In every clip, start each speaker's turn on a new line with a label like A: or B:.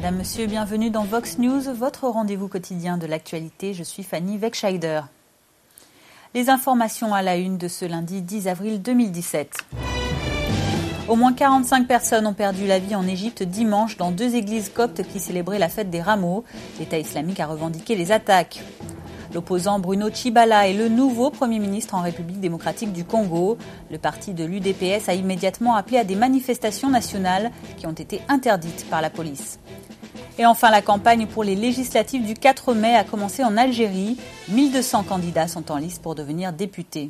A: Madame, Monsieur, bienvenue dans Vox News, votre rendez-vous quotidien de l'actualité. Je suis Fanny Wegscheider. Les informations à la une de ce lundi 10 avril 2017. Au moins 45 personnes ont perdu la vie en Égypte dimanche dans 2 églises coptes qui célébraient la fête des rameaux. L'État islamique a revendiqué les attaques. L'opposant Bruno Tshibala est le nouveau Premier ministre en République démocratique du Congo. Le parti de l'UDPS a immédiatement appelé à des manifestations nationales qui ont été interdites par la police. Et enfin, la campagne pour les législatives du 4 mai a commencé en Algérie. 1200 candidats sont en lice pour devenir députés.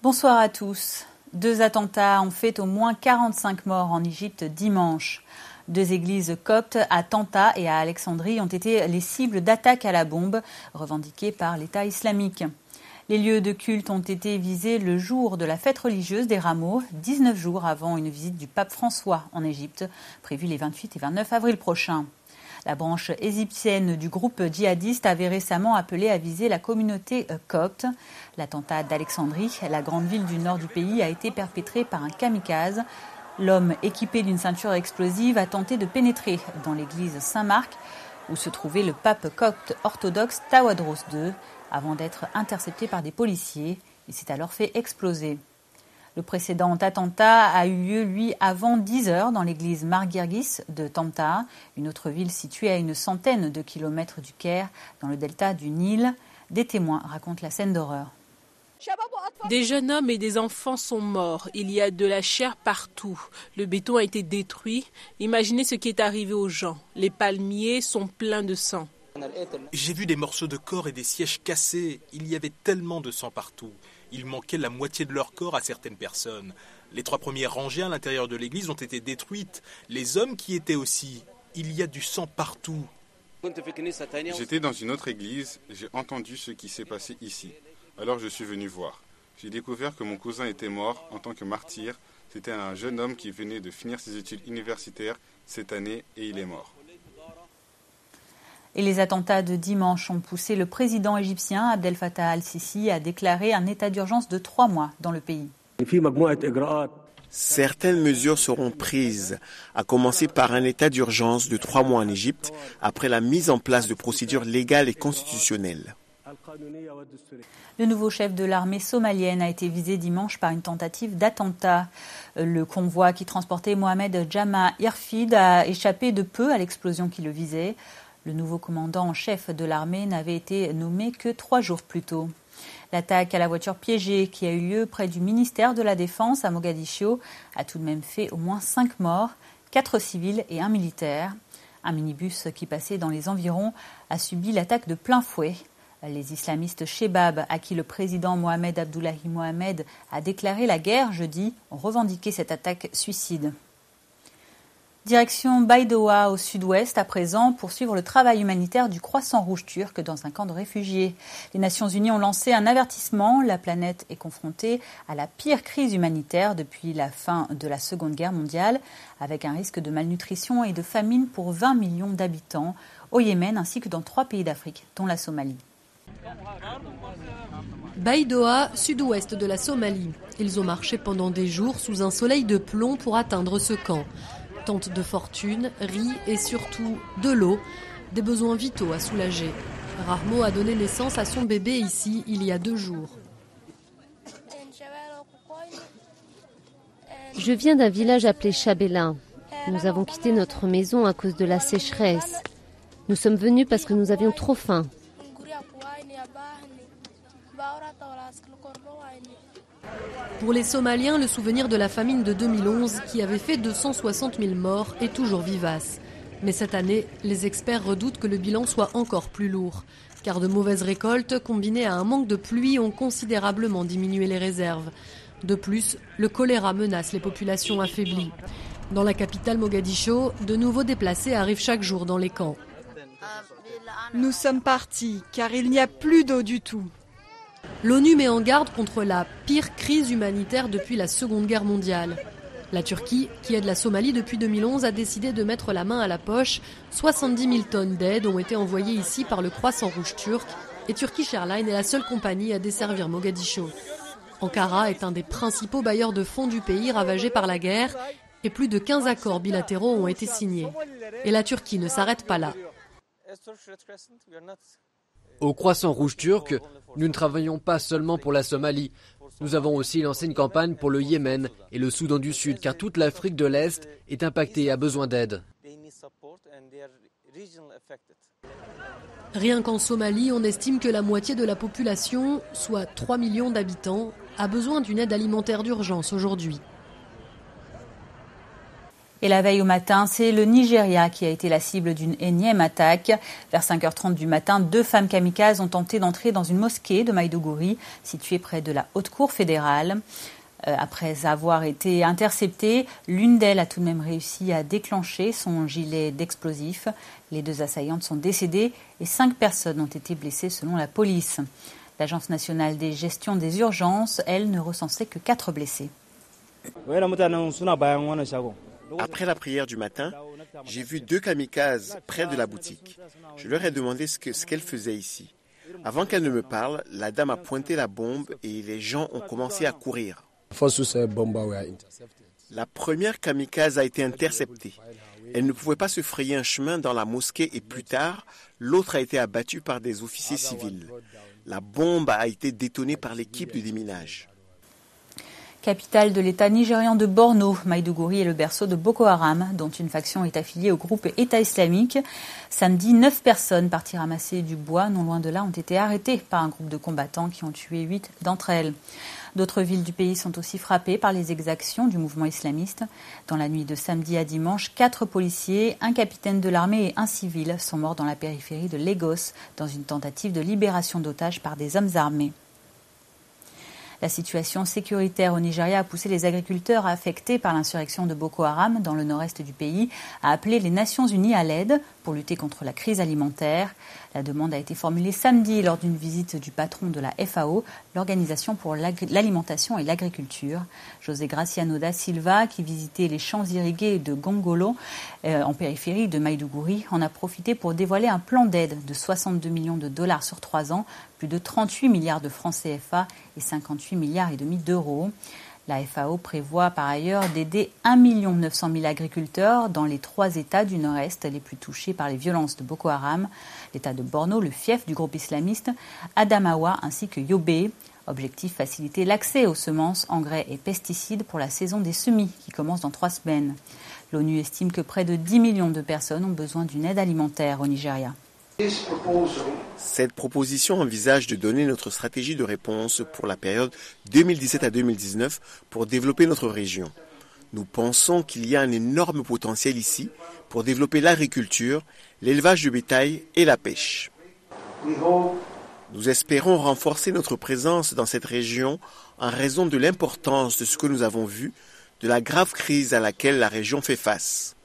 A: Bonsoir à tous. 2 attentats ont fait au moins 45 morts en Égypte dimanche. 2 églises coptes à Tanta et à Alexandrie ont été les cibles d'attaques à la bombe revendiquées par l'État islamique. Les lieux de culte ont été visés le jour de la fête religieuse des Rameaux, 19 jours avant une visite du pape François en Égypte, prévue les 28 et 29 avril prochains. La branche égyptienne du groupe djihadiste avait récemment appelé à viser la communauté copte. L'attentat d'Alexandrie, la grande ville du nord du pays, a été perpétré par un kamikaze. L'homme équipé d'une ceinture explosive a tenté de pénétrer dans l'église Saint-Marc, où se trouvait le pape copte orthodoxe Tawadros II, avant d'être intercepté par des policiers. Il s'est alors fait exploser. Le précédent attentat a eu lieu, lui, avant 10 heures dans l'église Margirgis de Tanta, une autre ville située à une centaine de kilomètres du Caire, dans le delta du Nil. Des témoins racontent la scène d'horreur.
B: Des jeunes hommes et des enfants sont morts. Il y a de la chair partout. Le béton a été détruit. Imaginez ce qui est arrivé aux gens. Les palmiers sont pleins de sang.
C: J'ai vu des morceaux de corps et des sièges cassés. Il y avait tellement de sang partout. Il manquait la moitié de leur corps à certaines personnes. Les 3 premières rangées à l'intérieur de l'église ont été détruites. Les hommes qui étaient aussi. Il y a du sang partout.
D: J'étais dans une autre église. J'ai entendu ce qui s'est passé ici. Alors je suis venu voir. J'ai découvert que mon cousin était mort en tant que martyr. C'était un jeune homme qui venait de finir ses études universitaires cette année et il est mort.
A: Et les attentats de dimanche ont poussé le président égyptien Abdel Fattah al-Sisi à déclarer un état d'urgence de 3 mois dans le pays.
E: Certaines mesures seront prises, à commencer par un état d'urgence de 3 mois en Égypte, après la mise en place de procédures légales et constitutionnelles.
A: Le nouveau chef de l'armée somalienne a été visé dimanche par une tentative d'attentat. Le convoi qui transportait Mohamed Jama Irfid a échappé de peu à l'explosion qui le visait. Le nouveau commandant en chef de l'armée n'avait été nommé que 3 jours plus tôt. L'attaque à la voiture piégée qui a eu lieu près du ministère de la Défense à Mogadiscio a tout de même fait au moins 5 morts, 4 civils et 1 militaire. Un minibus qui passait dans les environs a subi l'attaque de plein fouet. Les islamistes Shebab, à qui le président Mohamed Abdullahi Mohamed a déclaré la guerre jeudi, ont revendiqué cette attaque suicide. Direction Baidoa au sud-ouest à présent pour suivre le travail humanitaire du Croissant Rouge turc dans un camp de réfugiés. Les Nations Unies ont lancé un avertissement. La planète est confrontée à la pire crise humanitaire depuis la fin de la Seconde Guerre mondiale, avec un risque de malnutrition et de famine pour 20 millions d'habitants au Yémen ainsi que dans 3 pays d'Afrique, dont la Somalie.
F: Baidoa, sud-ouest de la Somalie. Ils ont marché pendant des jours sous un soleil de plomb pour atteindre ce camp. Tente de fortune, riz et surtout de l'eau, des besoins vitaux à soulager. Rahmo a donné naissance à son bébé ici il y a 2 jours.
G: Je viens d'un village appelé Chabela. Nous avons quitté notre maison à cause de la sécheresse. Nous sommes venus parce que nous avions trop faim.
F: Pour les Somaliens, le souvenir de la famine de 2011, qui avait fait 260 000 morts, est toujours vivace. Mais cette année, les experts redoutent que le bilan soit encore plus lourd. Car de mauvaises récoltes, combinées à un manque de pluie, ont considérablement diminué les réserves. De plus, le choléra menace les populations affaiblies. Dans la capitale Mogadiscio, de nouveaux déplacés arrivent chaque jour dans les camps.
H: Nous sommes partis, car il n'y a plus d'eau du tout.
F: L'ONU met en garde contre la pire crise humanitaire depuis la Seconde Guerre mondiale. La Turquie, qui aide la Somalie depuis 2011, a décidé de mettre la main à la poche. 70 000 tonnes d'aide ont été envoyées ici par le Croissant Rouge turc et Turkish Airlines est la seule compagnie à desservir Mogadiscio. Ankara est un des principaux bailleurs de fonds du pays ravagé par la guerre. et plus de 15 accords bilatéraux ont été signés. Et la Turquie ne s'arrête pas là.
I: Au Croissant Rouge turc, nous ne travaillons pas seulement pour la Somalie. Nous avons aussi lancé une campagne pour le Yémen et le Soudan du Sud, car toute l'Afrique de l'Est est impactée et a besoin d'aide.
F: Rien qu'en Somalie, on estime que la moitié de la population, soit 3 millions d'habitants, a besoin d'une aide alimentaire d'urgence aujourd'hui.
A: Et la veille au matin, c'est le Nigeria qui a été la cible d'une énième attaque. Vers 5h30 du matin, 2 femmes kamikazes ont tenté d'entrer dans une mosquée de Maiduguri, située près de la haute cour fédérale. Après avoir été interceptées, l'une d'elles a tout de même réussi à déclencher son gilet d'explosifs. Les 2 assaillantes sont décédées et 5 personnes ont été blessées selon la police. L'Agence nationale des gestions des urgences, elle, ne recensait que 4 blessés.
E: Après la prière du matin, j'ai vu 2 kamikazes près de la boutique. Je leur ai demandé ce qu'elles faisaient ici. Avant qu'elles ne me parlent, la dame a pointé la bombe et les gens ont commencé à courir. La première kamikaze a été interceptée. Elle ne pouvait pas se frayer un chemin dans la mosquée et plus tard, l'autre a été abattue par des officiers civils. La bombe a été détonée par l'équipe de déminage.
A: Capitale de l'État nigérian de Borno, Maiduguri est le berceau de Boko Haram, dont une faction est affiliée au groupe État islamique. Samedi, 9 personnes parties ramasser du bois, non loin de là, ont été arrêtées par un groupe de combattants qui ont tué 8 d'entre elles. D'autres villes du pays sont aussi frappées par les exactions du mouvement islamiste. Dans la nuit de samedi à dimanche, 4 policiers, un capitaine de l'armée et un civil sont morts dans la périphérie de Lagos, dans une tentative de libération d'otages par des hommes armés. La situation sécuritaire au Nigeria a poussé les agriculteurs affectés par l'insurrection de Boko Haram dans le nord-est du pays à appeler les Nations Unies à l'aide pour lutter contre la crise alimentaire. La demande a été formulée samedi lors d'une visite du patron de la FAO, l'Organisation pour l'alimentation et l'agriculture. José Graciano da Silva, qui visitait les champs irrigués de Gongolo, en périphérie de Maiduguri, en a profité pour dévoiler un plan d'aide de 62 millions de dollars sur 3 ans, plus de 38 milliards de francs CFA et 58 milliards et demi d'euros. La FAO prévoit par ailleurs d'aider 1 900 000 agriculteurs dans les 3 États du Nord-Est les plus touchés par les violences de Boko Haram, l'État de Borno, le fief du groupe islamiste, Adamawa ainsi que Yobe. Objectif, faciliter l'accès aux semences, engrais et pesticides pour la saison des semis qui commence dans 3 semaines. L'ONU estime que près de 10 millions de personnes ont besoin d'une aide alimentaire au Nigeria.
E: Cette proposition envisage de donner notre stratégie de réponse pour la période 2017 à 2019 pour développer notre région. Nous pensons qu'il y a un énorme potentiel ici pour développer l'agriculture, l'élevage de bétail et la pêche. Nous espérons renforcer notre présence dans cette région en raison de l'importance de ce que nous avons vu, de la grave crise à laquelle la région fait face.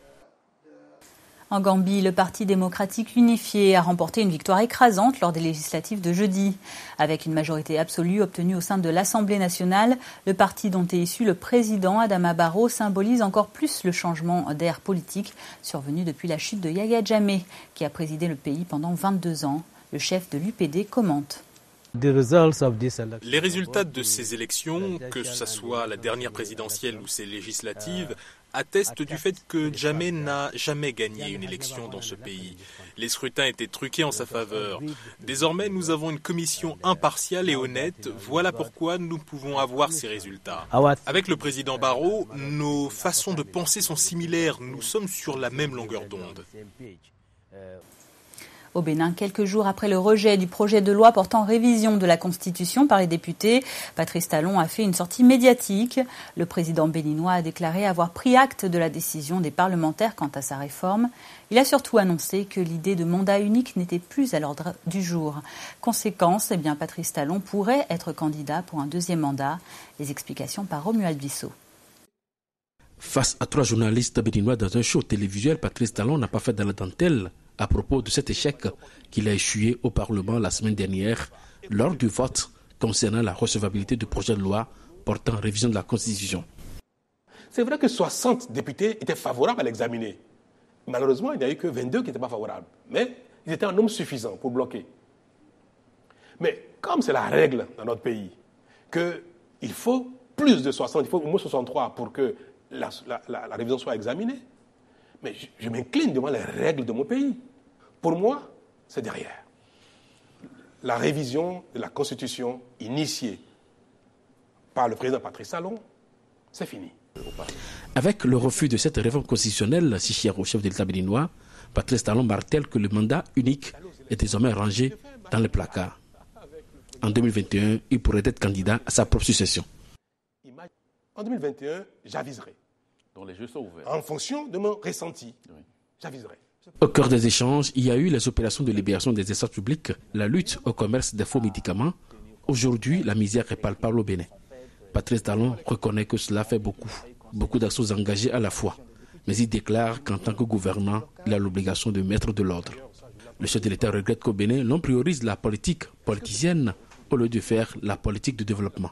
A: En Gambie, le Parti démocratique unifié a remporté une victoire écrasante lors des législatives de jeudi. Avec une majorité absolue obtenue au sein de l'Assemblée nationale, le parti dont est issu le président Adama Barrow symbolise encore plus le changement d'air politique survenu depuis la chute de Yahya Jammeh, qui a présidé le pays pendant 22 ans. Le chef de l'UPD commente.
C: Les résultats de ces élections, que ce soit la dernière présidentielle ou ces législatives, attestent du fait que Jammeh n'a jamais gagné une élection dans ce pays. Les scrutins étaient truqués en sa faveur. Désormais, nous avons une commission impartiale et honnête. Voilà pourquoi nous pouvons avoir ces résultats. Avec le président Barrow, nos façons de penser sont similaires. Nous sommes sur la même longueur d'onde.
A: Au Bénin, quelques jours après le rejet du projet de loi portant révision de la Constitution par les députés, Patrice Talon a fait une sortie médiatique. Le président béninois a déclaré avoir pris acte de la décision des parlementaires quant à sa réforme. Il a surtout annoncé que l'idée de mandat unique n'était plus à l'ordre du jour. Conséquence, Patrice Talon pourrait être candidat pour un 2e mandat. Les explications par Romuald Bissot.
J: Face à 3 journalistes béninois dans un show télévisuel, Patrice Talon n'a pas fait de la dentelle à propos de cet échec qu'il a échoué au Parlement la semaine dernière lors du vote concernant la recevabilité du projet de loi portant révision de la Constitution.
K: C'est vrai que 60 députés étaient favorables à l'examiner. Malheureusement, il n'y a eu que 22 qui n'étaient pas favorables. Mais ils étaient en nombre suffisant pour bloquer. Mais comme c'est la règle dans notre pays, qu'il faut plus de 60, il faut au moins 63 pour que la révision soit examinée. Mais je m'incline devant les règles de mon pays. Pour moi, c'est derrière. La révision de la Constitution initiée par le président Patrice Talon, c'est fini.
J: Avec le refus de cette réforme constitutionnelle, si chère au chef de l'État béninois, Patrice Talon martèle que le mandat unique est désormais rangé dans le placard. En 2021, il pourrait être candidat à sa propre succession.
K: En 2021, j'aviserai.
L: Donc les jeux sont ouverts.
K: En fonction de mon ressenti, j'aviserai.
J: Au cœur des échanges, il y a eu les opérations de libération des espaces publics, la lutte au commerce des faux médicaments. Aujourd'hui, la misère est palpable au Bénin. Patrice Talon reconnaît que cela fait beaucoup d'actions engagées à la fois. Mais il déclare qu'en tant que gouvernant, il a l'obligation de mettre de l'ordre. Le chef de l'État regrette qu'au Bénin, l'on priorise la politique politicienne au lieu de faire la politique de développement.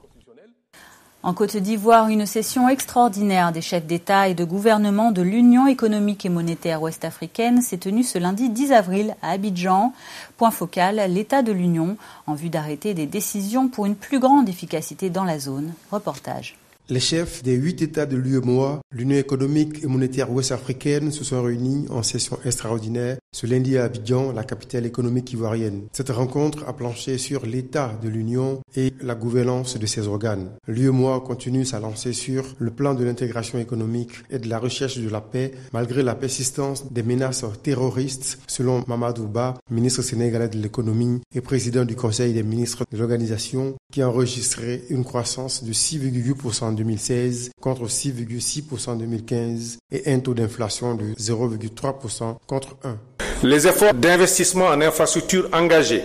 A: En Côte d'Ivoire, une session extraordinaire des chefs d'État et de gouvernement de l'Union économique et monétaire ouest-africaine s'est tenue ce lundi 10 avril à Abidjan. Point focal, l'état de l'Union en vue d'arrêter des décisions pour une plus grande efficacité dans la zone. Reportage.
M: Les chefs des 8 États de l'UEMOA, l'Union économique et monétaire ouest-africaine, se sont réunis en session extraordinaire ce lundi à Abidjan, la capitale économique ivoirienne. Cette rencontre a planché sur l'état de l'Union et la gouvernance de ses organes. L'UEMOA continue sa lancée sur le plan de l'intégration économique et de la recherche de la paix, malgré la persistance des menaces terroristes, selon Mamadou Ba, ministre sénégalais de l'économie et président du Conseil des ministres de l'organisation, qui a enregistré une croissance de 6,8% en 2016 contre 6,6% en 2015 et un taux d'inflation de 0,3% contre 1%.
N: Les efforts d'investissement en infrastructures engagés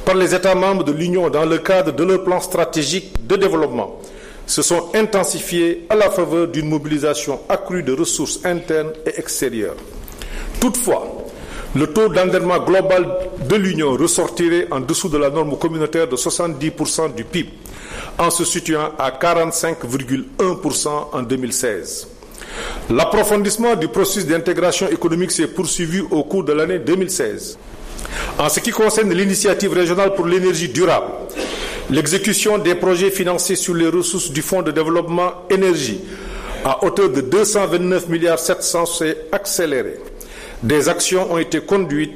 N: par les États membres de l'Union dans le cadre de leur plan stratégique de développement se sont intensifiés à la faveur d'une mobilisation accrue de ressources internes et extérieures. Toutefois, le taux d'endettement global de l'Union ressortirait en dessous de la norme communautaire de 70% du PIB, en se situant à 45,1% en 2016. L'approfondissement du processus d'intégration économique s'est poursuivi au cours de l'année 2016. En ce qui concerne l'initiative régionale pour l'énergie durable, l'exécution des projets financés sur les ressources du Fonds de développement énergie à hauteur de 229,7 milliards s'est accélérée. Des actions ont été conduites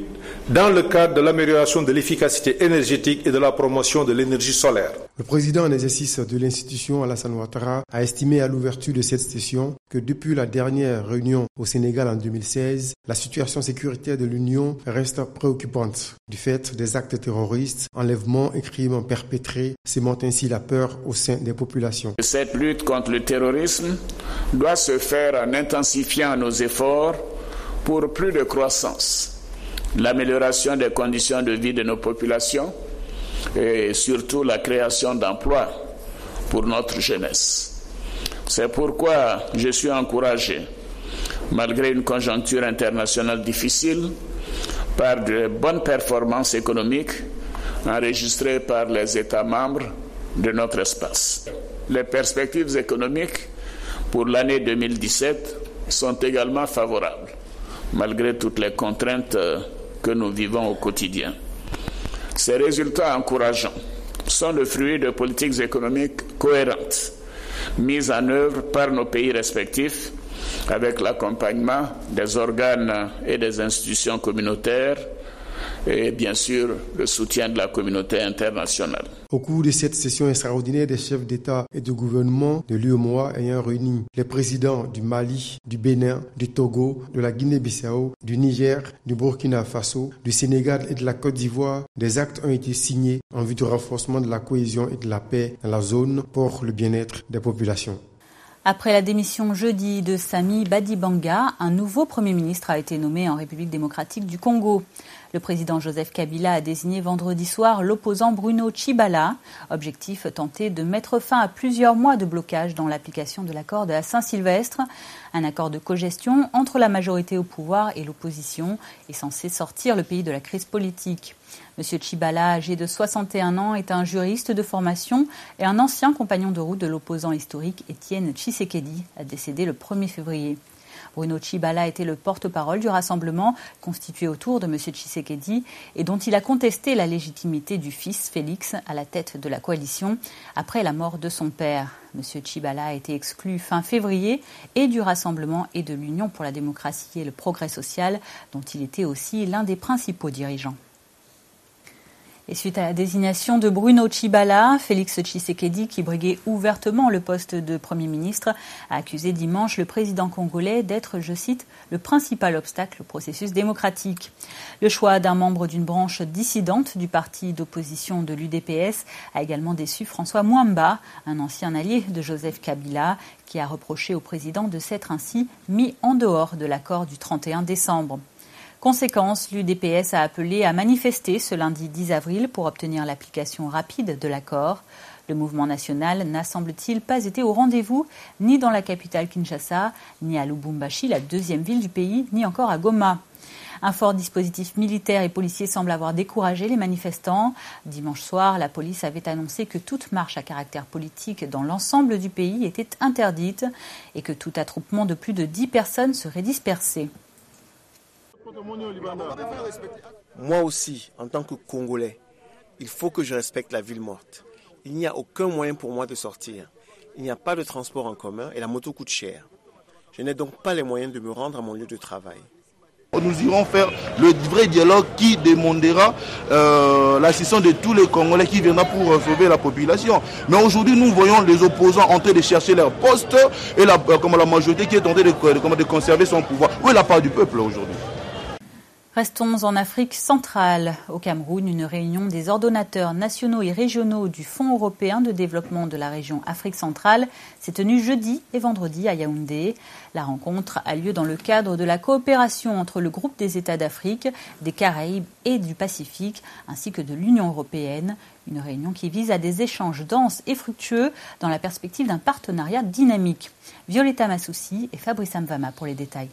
N: dans le cadre de l'amélioration de l'efficacité énergétique et de la promotion de l'énergie solaire.
M: Le président en exercice de l'institution, Alassane Ouattara, a estimé à l'ouverture de cette session que depuis la dernière réunion au Sénégal en 2016, la situation sécuritaire de l'Union reste préoccupante. Du fait des actes terroristes, enlèvements et crimes perpétrés, sémant ainsi la peur au sein des populations.
O: Cette lutte contre le terrorisme doit se faire en intensifiant nos efforts pour plus de croissance, l'amélioration des conditions de vie de nos populations et surtout la création d'emplois pour notre jeunesse. C'est pourquoi je suis encouragé, malgré une conjoncture internationale difficile, par de bonnes performances économiques enregistrées par les États membres de notre espace. Les perspectives économiques pour l'année 2017 sont également favorables, malgré toutes les contraintes que nous vivons au quotidien. Ces résultats encourageants sont le fruit de politiques économiques cohérentes, mises en œuvre par nos pays respectifs avec l'accompagnement des organes et des institutions communautaires et bien sûr le soutien de la communauté internationale.
M: Au cours de cette session extraordinaire des chefs d'État et de gouvernement de l'UEMOA ayant réuni les présidents du Mali, du Bénin, du Togo, de la Guinée-Bissau, du Niger, du Burkina Faso, du Sénégal et de la Côte d'Ivoire, des actes ont été signés en vue du renforcement de la cohésion et de la paix dans la zone pour le bien-être des populations.
A: Après la démission jeudi de Sami Badibanga, un nouveau Premier ministre a été nommé en République démocratique du Congo. Le président Joseph Kabila a désigné vendredi soir l'opposant Bruno Tshibala. Objectif, tenter de mettre fin à plusieurs mois de blocage dans l'application de l'accord de la Saint-Sylvestre. Un accord de cogestion entre la majorité au pouvoir et l'opposition est censé sortir le pays de la crise politique. Monsieur Tshibala, âgé de 61 ans, est un juriste de formation et un ancien compagnon de route de l'opposant historique Étienne Tshisekedi, a décédé le 1er février. Bruno Tshibala était le porte-parole du rassemblement constitué autour de M. Tshisekedi et dont il a contesté la légitimité du fils Félix à la tête de la coalition après la mort de son père. M. Tshibala a été exclu fin février et du rassemblement et de l'Union pour la démocratie et le progrès social dont il était aussi l'un des principaux dirigeants. Et suite à la désignation de Bruno Tshibala, Félix Tshisekedi, qui briguait ouvertement le poste de Premier ministre, a accusé dimanche le président congolais d'être, je cite, le principal obstacle au processus démocratique. Le choix d'un membre d'une branche dissidente du parti d'opposition de l'UDPS a également déçu François Mwamba, un ancien allié de Joseph Kabila, qui a reproché au président de s'être ainsi mis en dehors de l'accord du 31 décembre. Conséquence, l'UDPS a appelé à manifester ce lundi 10 avril pour obtenir l'application rapide de l'accord. Le mouvement national n'a, semble-t-il, pas été au rendez-vous, ni dans la capitale Kinshasa, ni à Lubumbashi, la deuxième ville du pays, ni encore à Goma. Un fort dispositif militaire et policier semble avoir découragé les manifestants. Dimanche soir, la police avait annoncé que toute marche à caractère politique dans l'ensemble du pays était interdite et que tout attroupement de plus de 10 personnes serait dispersé.
E: Moi aussi, en tant que Congolais, il faut que je respecte la ville morte. Il n'y a aucun moyen pour moi de sortir. Il n'y a pas de transport en commun et la moto coûte cher. Je n'ai donc pas les moyens de me rendre à mon lieu de travail.
L: Nous irons faire le vrai dialogue qui demandera l'assistance de tous les Congolais qui viendront pour sauver la population. Mais aujourd'hui, nous voyons les opposants en train de chercher leur poste et la majorité qui est en train de conserver son pouvoir. Où est la part du peuple aujourd'hui ?
A: Restons en Afrique centrale. Au Cameroun, une réunion des ordonnateurs nationaux et régionaux du Fonds européen de développement de la région Afrique centrale s'est tenue jeudi et vendredi à Yaoundé. La rencontre a lieu dans le cadre de la coopération entre le groupe des États d'Afrique, des Caraïbes et du Pacifique, ainsi que de l'Union européenne. Une réunion qui vise à des échanges denses et fructueux dans la perspective d'un partenariat dynamique. Violetta Massoussi et Fabrice Mvama pour les détails.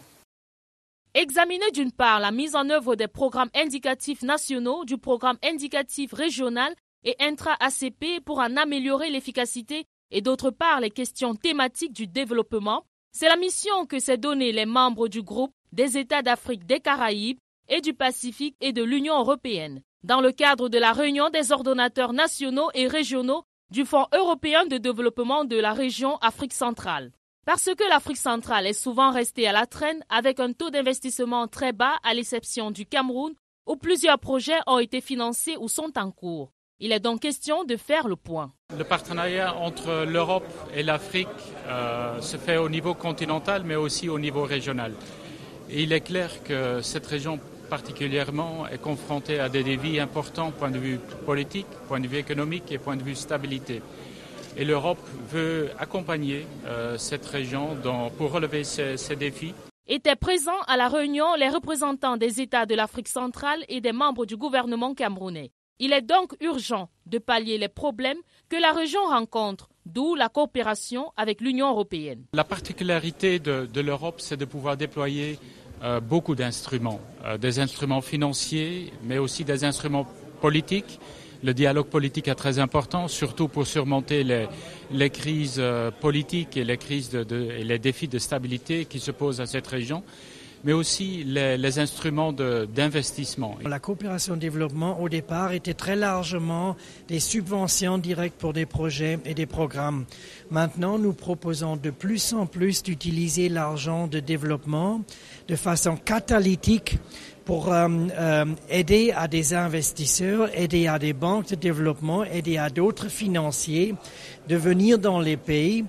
B: Examiner d'une part la mise en œuvre des programmes indicatifs nationaux, du programme indicatif régional et intra-ACP pour en améliorer l'efficacité et d'autre part les questions thématiques du développement, c'est la mission que s'est donnée les membres du groupe des États d'Afrique, des Caraïbes et du Pacifique et de l'Union européenne, dans le cadre de la réunion des ordonnateurs nationaux et régionaux du Fonds européen de développement de la région Afrique centrale. Parce que l'Afrique centrale est souvent restée à la traîne avec un taux d'investissement très bas à l'exception du Cameroun où plusieurs projets ont été financés ou sont en cours. Il est donc question de faire le point.
P: Le partenariat entre l'Europe et l'Afrique se fait au niveau continental mais aussi au niveau régional. Et il est clair que cette région particulièrement est confrontée à des défis importants point de vue politique, point de vue économique et point de vue stabilité. Et l'Europe veut accompagner cette région pour relever ces défis.
B: Étaient présents à la réunion les représentants des États de l'Afrique centrale et des membres du gouvernement camerounais. Il est donc urgent de pallier les problèmes que la région rencontre, d'où la coopération avec l'Union européenne.
P: La particularité de l'Europe, c'est de pouvoir déployer beaucoup d'instruments, des instruments financiers, mais aussi des instruments politiques. Le dialogue politique est très important, surtout pour surmonter les crises politiques et les crises et les défis de stabilité qui se posent à cette région, mais aussi les instruments d'investissement.
Q: La coopération développement, au départ, était très largement des subventions directes pour des projets et des programmes. Maintenant, nous proposons de plus en plus d'utiliser l'argent de développement de façon catalytique pour aider à des investisseurs, aider à des banques de développement, aider à d'autres financiers de venir dans les pays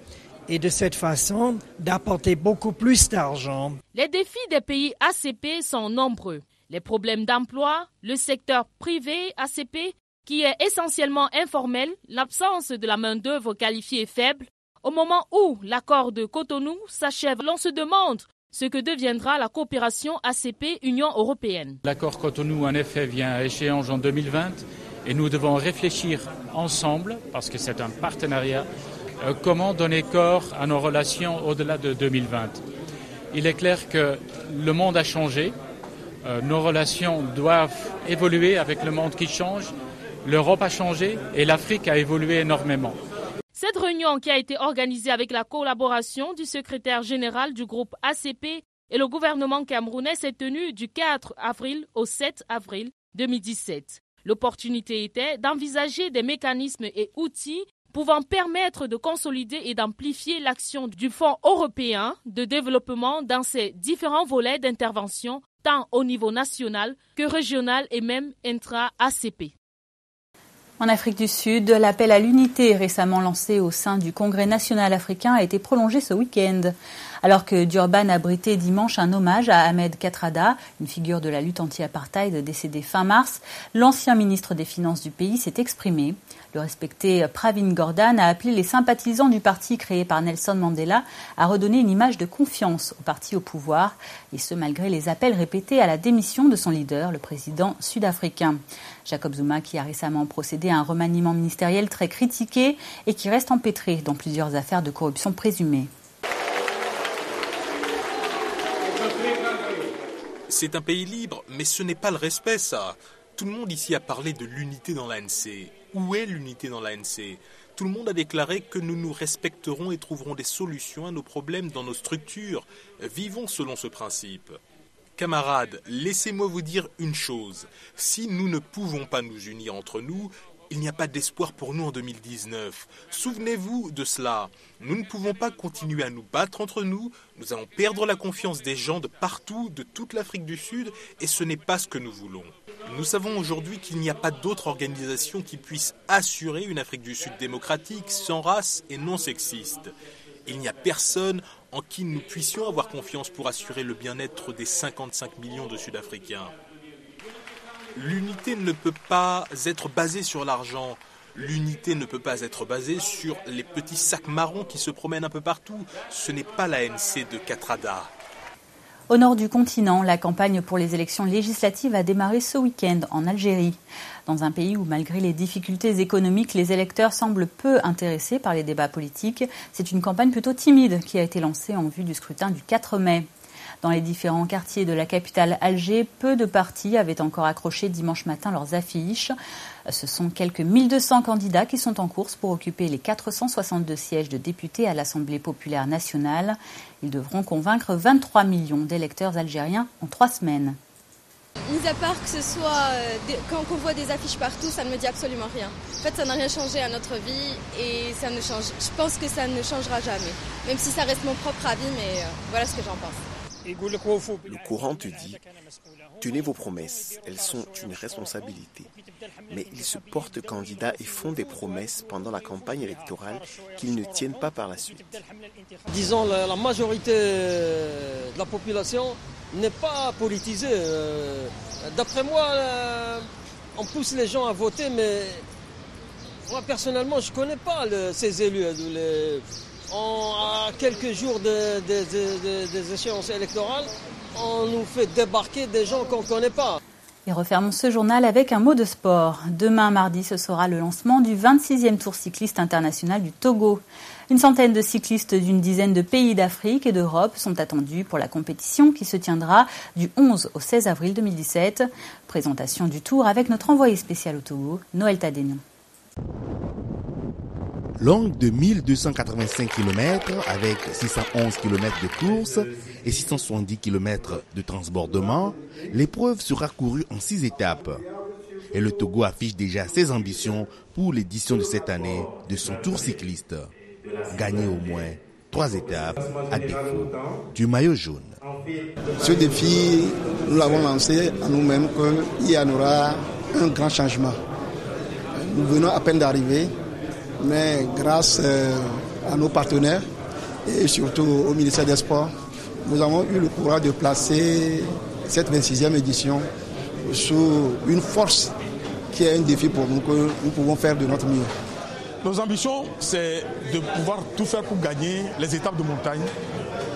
Q: et de cette façon d'apporter beaucoup plus d'argent.
B: Les défis des pays ACP sont nombreux. Les problèmes d'emploi, le secteur privé ACP qui est essentiellement informel, l'absence de la main-d'œuvre qualifiée est faible. Au moment où l'accord de Cotonou s'achève, l'on se demande ce que deviendra la coopération ACP-Union européenne.
P: L'accord Cotonou, en effet, vient à échéance en 2020 et nous devons réfléchir ensemble, parce que c'est un partenariat, comment donner corps à nos relations au-delà de 2020. Il est clair que le monde a changé, nos relations doivent évoluer avec le monde qui change, l'Europe a changé et l'Afrique a évolué énormément.
B: Cette réunion qui a été organisée avec la collaboration du secrétaire général du groupe ACP et le gouvernement camerounais s'est tenu du 4 avril au 7 avril 2017. L'opportunité était d'envisager des mécanismes et outils pouvant permettre de consolider et d'amplifier l'action du Fonds européen de développement dans ses différents volets d'intervention, tant au niveau national que régional et même intra-ACP.
A: En Afrique du Sud, l'appel à l'unité récemment lancé au sein du Congrès national africain a été prolongé ce week-end. Alors que Durban abritait dimanche un hommage à Ahmed Kathrada, une figure de la lutte anti-apartheid décédée fin mars, l'ancien ministre des Finances du pays s'est exprimé. Le respecté Pravin Gordhan a appelé les sympathisants du parti créé par Nelson Mandela à redonner une image de confiance au parti au pouvoir, et ce malgré les appels répétés à la démission de son leader, le président sud-africain. Jacob Zuma, qui a récemment procédé à un remaniement ministériel très critiqué et qui reste empêtré dans plusieurs affaires de corruption présumées.
C: C'est un pays libre, mais ce n'est pas le respect, ça. Tout le monde ici a parlé de l'unité dans l'ANC. Où est l'unité dans l'ANC ? Tout le monde a déclaré que nous nous respecterons et trouverons des solutions à nos problèmes dans nos structures. Vivons selon ce principe. Camarades, laissez-moi vous dire une chose. Si nous ne pouvons pas nous unir entre nous, il n'y a pas d'espoir pour nous en 2019. Souvenez-vous de cela. Nous ne pouvons pas continuer à nous battre entre nous. Nous allons perdre la confiance des gens de partout, de toute l'Afrique du Sud, et ce n'est pas ce que nous voulons. Nous savons aujourd'hui qu'il n'y a pas d'autre organisation qui puisse assurer une Afrique du Sud démocratique, sans race et non sexiste. Il n'y a personne en qui nous puissions avoir confiance pour assurer le bien-être des 55 millions de Sud-Africains. L'unité ne peut pas être basée sur l'argent. L'unité ne peut pas être basée sur les petits sacs marrons qui se promènent un peu partout. Ce n'est pas l'ANC de Kathrada.
A: Au nord du continent, la campagne pour les élections législatives a démarré ce week-end en Algérie. Dans un pays où, malgré les difficultés économiques, les électeurs semblent peu intéressés par les débats politiques, c'est une campagne plutôt timide qui a été lancée en vue du scrutin du 4 mai. Dans les différents quartiers de la capitale Alger, peu de partis avaient encore accroché dimanche matin leurs affiches. Ce sont quelques 1200 candidats qui sont en course pour occuper les 462 sièges de députés à l'Assemblée populaire nationale. Ils devront convaincre 23 millions d'électeurs algériens en 3 semaines.
R: Mis à part que ce soit, quand on voit des affiches partout, ça ne me dit absolument rien. En fait, ça n'a rien changé à notre vie et ça ne change. Je pense que ça ne changera jamais. Même si ça reste mon propre avis, mais voilà ce que j'en pense.
E: Le Coran te dit, tenez vos promesses, elles sont une responsabilité. Mais ils se portent candidats et font des promesses pendant la campagne électorale qu'ils ne tiennent pas par la suite.
S: Disons, la majorité de la population n'est pas politisée. D'après moi, on pousse les gens à voter, mais moi personnellement, je ne connais pas ces élus. À quelques jours des échéances électorales, on nous fait débarquer des gens qu'on ne connaît pas.
A: Et refermons ce journal avec un mot de sport. Demain, mardi, ce sera le lancement du 26e Tour cycliste international du Togo. Une centaine de cyclistes d'une dizaine de pays d'Afrique et d'Europe sont attendus pour la compétition qui se tiendra du 11 au 16 avril 2017. Présentation du Tour avec notre envoyé spécial au Togo, Noël Tadénion.
T: Longue de 1285 km avec 611 km de course et 670 km de transbordement, l'épreuve sera courue en 6 étapes. Et le Togo affiche déjà ses ambitions pour l'édition de cette année de son tour cycliste. Gagner au moins 3 étapes à défaut du maillot jaune.
U: Ce défi, nous l'avons lancé à nous-mêmes qu'il y en aura un grand changement. Nous venons à peine d'arriver. Mais grâce à nos partenaires et surtout au ministère des Sports, nous avons eu le courage de placer cette 26e édition sous une force qui est un défi pour nous que nous pouvons faire de notre mieux.
V: Nos ambitions, c'est de pouvoir tout faire pour gagner les étapes de montagne,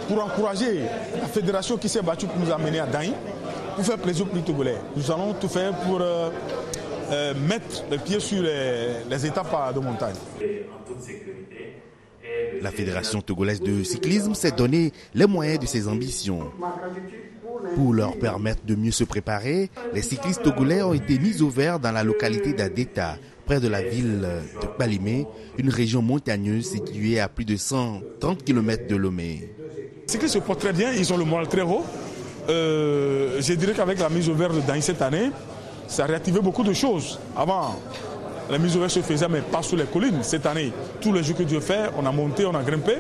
V: pour encourager la fédération qui s'est battue pour nous amener à Daï, pour faire plaisir aux Togolais. Nous allons tout faire pour mettre les pieds sur les étapes de montagne.
T: La Fédération togolaise de cyclisme s'est donné les moyens de ses ambitions. Pour leur permettre de mieux se préparer, les cyclistes togolais ont été mis au vert dans la localité d'Adeta près de la ville de Balimé, une région montagneuse située à plus de 130 km de Lomé.
V: Ce qui se porte très bien, ils ont le moral très haut. Je dirais qu'avec la mise au vert de Daï cette année, ça a réactivé beaucoup de choses. Avant, la mise au vert se faisait, mais pas sur les collines. Cette année, tous les jours que Dieu fait, on a monté, on a grimpé.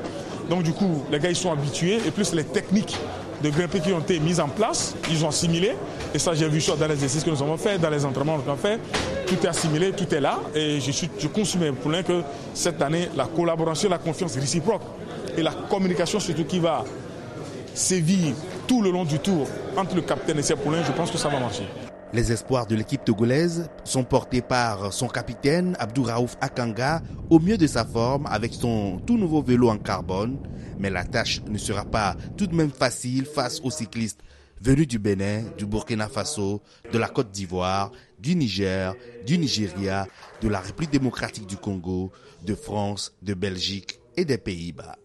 V: Donc du coup, les gars, ils sont habitués. Et plus les techniques de grimper qui ont été mises en place, ils ont assimilé. Et ça, j'ai vu ça dans les exercices que nous avons fait, dans les entraînements que nous avons fait. Tout est assimilé, tout est là. Et je consume pour l'un que cette année, la collaboration, la confiance réciproque et la communication surtout qui va sévir tout le long du tour entre le capitaine et ses poulains, je pense que ça va marcher.
T: Les espoirs de l'équipe togolaise sont portés par son capitaine Abdouraouf Akanga, au mieux de sa forme avec son tout nouveau vélo en carbone. Mais la tâche ne sera pas tout de même facile face aux cyclistes venus du Bénin, du Burkina Faso, de la Côte d'Ivoire, du Niger, du Nigeria, de la République démocratique du Congo, de France, de Belgique et des Pays-Bas.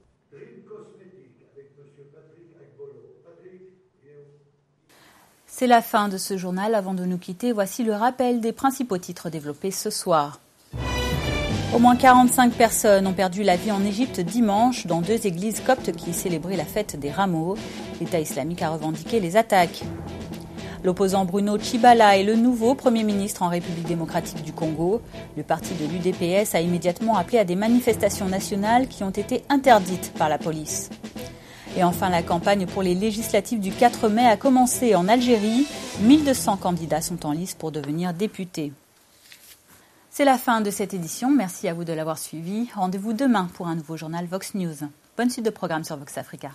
A: C'est la fin de ce journal. Avant de nous quitter, voici le rappel des principaux titres développés ce soir. Au moins 45 personnes ont perdu la vie en Égypte dimanche dans 2 églises coptes qui célébraient la fête des Rameaux. L'État islamique a revendiqué les attaques. L'opposant Bruno Tshibala est le nouveau Premier ministre en République démocratique du Congo. Le parti de l'UDPS a immédiatement appelé à des manifestations nationales qui ont été interdites par la police. Et enfin, la campagne pour les législatives du 4 mai a commencé en Algérie. 1200 candidats sont en lice pour devenir députés. C'est la fin de cette édition. Merci à vous de l'avoir suivi. Rendez-vous demain pour un nouveau journal Vox News. Bonne suite de programme sur Vox Africa.